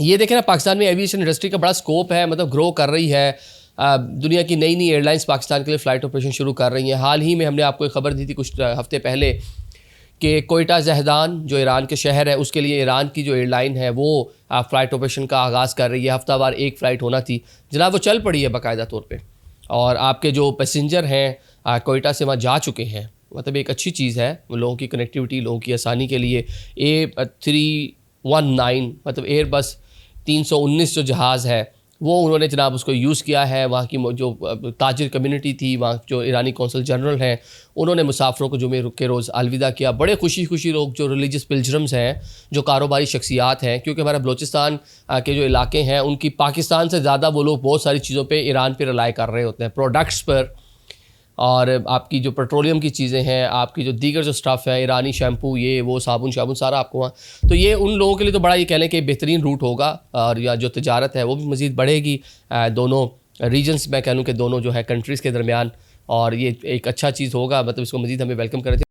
ये देखें ना, पाकिस्तान में एविएशन इंडस्ट्री का बड़ा स्कोप है, मतलब ग्रो कर रही है। दुनिया की नई नई एयरलाइंस पाकिस्तान के लिए फ़्लाइट ऑपरेशन शुरू कर रही हैं। हाल ही में हमने आपको एक खबर दी थी कुछ हफ्ते पहले कि कोयटा जहदान जो ईरान के शहर है, उसके लिए ईरान की जो एयरलाइन है वो फ़्लाइट ऑपरेशन का आगाज़ कर रही है। हफ्तावार एक फ़्लाइट होना थी जनाब, वो चल पड़ी है बाकायदा तौर पे, और आपके जो पैसेंजर हैं कोयटा से वहाँ जा चुके हैं। मतलब एक अच्छी चीज़ है लोगों की कनेक्टिविटी, लोगों की आसानी के लिए। A319 मतलब एयरबस 319 जो जहाज़ है वो उन्होंने जनाब उसको यूज़ किया है। वहाँ की जो ताजिर कम्युनिटी थी, वहाँ जो ईरानी कौंसल जनरल हैं, उन्होंने मुसाफिरों को जुमे के रोज़ अलविदा किया। बड़े खुशी खुशी लोग जो रिलीजियस पिलग्रिम्स हैं, जो कारोबारी शख्सियात हैं, क्योंकि हमारा बलूचिस्तान के जो इलाके हैं उनकी पाकिस्तान से ज़्यादा वो लोग बहुत सारी चीज़ों पर ईरान पर रिलाई कर रहे होते हैं, प्रोडक्ट्स पर, और आपकी जो पेट्रोलियम की चीज़ें हैं, आपकी जो दीगर जो स्टफ़ है, ईरानी शैम्पू, ये वो साबुन शाबुन सारा आपको वहाँ। तो ये उन लोगों के लिए तो बड़ा, ये कह लें कि बेहतरीन रूट होगा, और या जो तिजारत है वो भी मज़ीद बढ़ेगी दोनों रीजन्स, मैं कह लूँ कि दोनों जो है कंट्रीज़ के दरमियान, और ये एक अच्छा चीज़ होगा। मतलब इसको मज़ीद हमें वेलकम करना चाहिए।